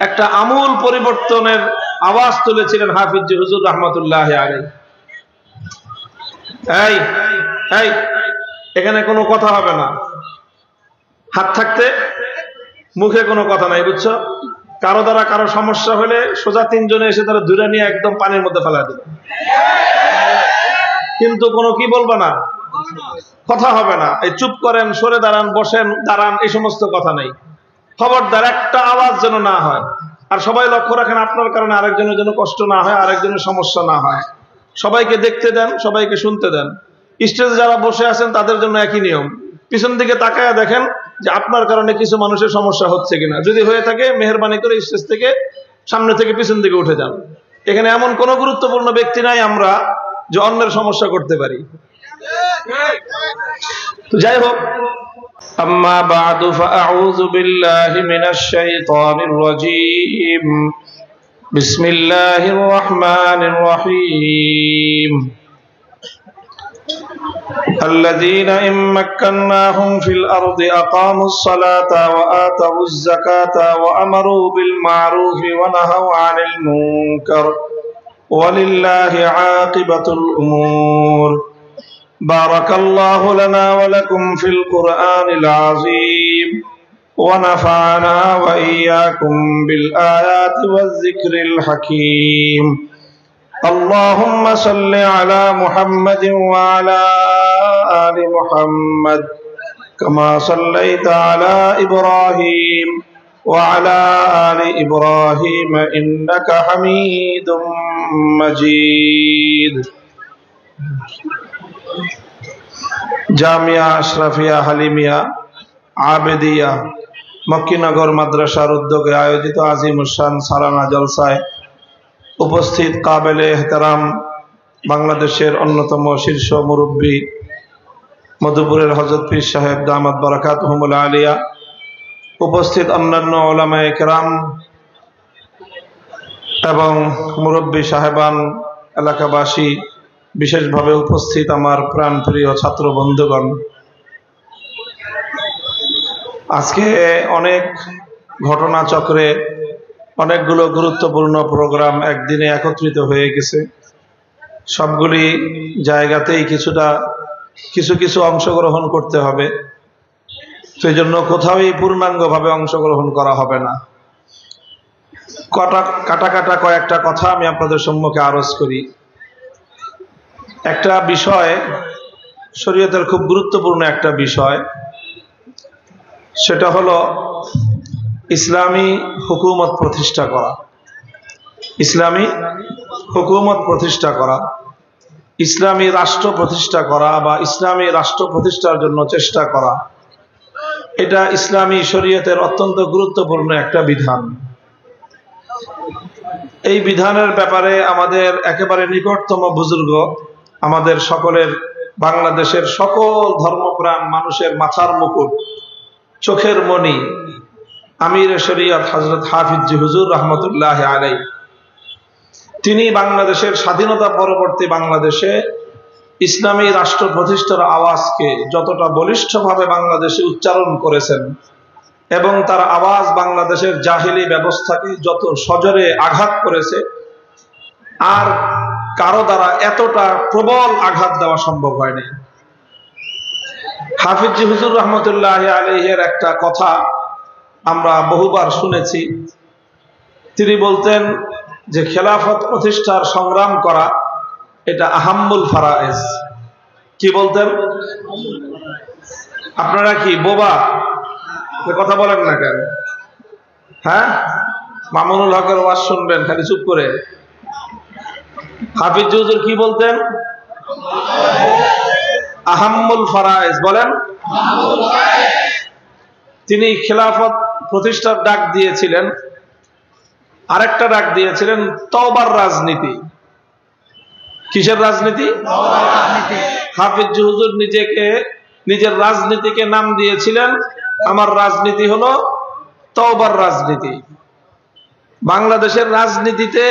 একটা আমূল পরিবর্তনের আওয়াজ তুলেছিলেন হাফিজ হুজুর রহমতুল্লাহ আলাইহি। এই এই এখানে কোনো কথা হবে না, হাত থাকতে মুখে কোনো কথা নাই, বুঝছো? কারো দ্বারা কারো সমস্যা হলে সোজা তিনজনে এসে তারা ধরে নিয়ে একদম পানির মধ্যে ফেলা দিল, কিন্তু কোনো কি বলবো না, কথা হবে না। এই চুপ করেন, সরে দাঁড়ান, বসেন, দাঁড়ান, এই সমস্ত কথা নাই। খবরদার একটা আওয়াজ যেন না হয়। আর সবাই লক্ষ্য রাখেন, আপনার কারণে আরেকজনের জন্য কষ্ট না হয়, আরেকজনের সমস্যা না হয়। সবাইকে দেখতে দেন, সবাইকে শুনতে দেন। স্টেজে যারা বসে আছেন তাদের জন্য একই নিয়ম। পিছন দিকে তাকায়া দেখেন যে আপনার কারণে কিছু মানুষের সমস্যা হচ্ছে কিনা। যদি হয়ে থাকে মেহেরবানি করে স্টেজ থেকে সামনে থেকে পিছন দিকে উঠে যান। এখানে এমন কোন গুরুত্বপূর্ণ ব্যক্তি নাই আমরা যে অন্যের সমস্যা করতে পারি। তো যাই হোক, আম্মা বা'দু ফাআউযু বিল্লাহি মিনাশ শাইতানির রাজীম। বিসমিল্লাহির রহমানির রহিম। الذين إن مكناهم في الأرض أقاموا الصلاة وآتوا الزكاة وأمروا بالمعروف ونهوا عن المنكر ولله عاقبة الأمور. بارك الله لنا ولكم في القرآن العظيم ونفعنا وإياكم بالآيات والذكر الحكيم. اللهم صل على محمد وعلى آل محمد كما صليت على إبراهيم وعلى آل إبراهيم إنك حميد مجيد. জামিয়া আশরাফিয়া হালিমিয়া আবেদিয়া মক্কিনগর মাদ্রাসার উদ্যোগে আয়োজিত আজিমুশান সালানা জলসায় উপস্থিত কাবেলে এহতেরাম বাংলাদেশের অন্যতম শীর্ষ মুরব্বী মধুপুরের হযরত পীর সাহেব দামাত বারাকাতুহুমুল আলিয়া, উপস্থিত অন্যান্য উলামায়ে কেরাম এবং মুরব্বী সাহেবান, এলাকাবাসী, বিশেষভাবে উপস্থিত আমার প্রাণপ্রিয় ছাত্র বন্ধুগণ, আজকে অনেক ঘটনা চক্রে অনেকগুলো গুরুত্বপূর্ণ প্রোগ্রাম একদিনে একত্রিত হয়ে গেছে। সবগুলি জায়গাতেই কিছু অংশগ্রহণ করতে হবে। সেই জন্য কোথাওই পূর্ণাঙ্গভাবে অংশগ্রহণ করা হবে না। কাটা কয়েকটা কথা আমি আপনাদের সম্মুখে আরজ করি। একটা বিষয়, শরীয়তের খুব গুরুত্বপূর্ণ একটা বিষয়, সেটা হলো ইসলামী হুকুমত প্রতিষ্ঠা করা। ইসলামী হুকুমত প্রতিষ্ঠা করা, ইসলামী রাষ্ট্র প্রতিষ্ঠা করা বা ইসলামী রাষ্ট্র প্রতিষ্ঠার জন্য চেষ্টা করা, এটা ইসলামী শরীয়তের অত্যন্ত গুরুত্বপূর্ণ একটা বিধান। এই বিধানের ব্যাপারে আমাদের একেবারে নিকটতম বুজুর্গ, আমাদের সকলের, বাংলাদেশের সকল ধর্মপ্রাণ মানুষের মাথার মুকুট, চোখের মণি, আমির শরীয়ত হযরত হাফিজ হুজুর রহমতুল্লাহ আলাইহি, তিনি বাংলাদেশের স্বাধীনতা পরবর্তী বাংলাদেশে ইসলামী রাষ্ট্র প্রতিষ্ঠার আওয়াজকে যতটা বলিষ্ঠভাবে বাংলাদেশে উচ্চারণ করেছেন এবং তার আওয়াজ বাংলাদেশের জাহিলি ব্যবস্থাকে যত সজোরে আঘাত করেছে, আর কারো দ্বারা এতটা প্রবল আঘাত দেওয়া সম্ভব হয়নি। হাফিজ হুজুর রহমতুল্লাহ আলাইহির একটা কথা আমরা বহুবার শুনেছি। তিনি বলতেন যে খেলাফত প্রতিষ্ঠার সংগ্রাম করা এটা আহাম্মুল ফারায়েজ। কি বলতেন? আপনারা কি বোবা, কথা বলেন না কেন? হ্যাঁ, মামুনুল হকের ওয়াজ শুনবেন খালি চুপ করে। হাফিজ হুজুর কি বলতেন? আহাম্মুল ফারায়েজ বলেন। তিনি খেলাফত প্রতিষ্ঠার ডাক দিয়েছিলেন, আরেকটা ডাক দিয়েছিলেন তওবার রাজনীতি। কিসের রাজনীতি? হাফিজ হুজুর নিজের রাজনীতিকে নাম দিয়েছিলেন, আমার রাজনীতি হলো তওবার রাজনীতি। বাংলাদেশের রাজনীতিতে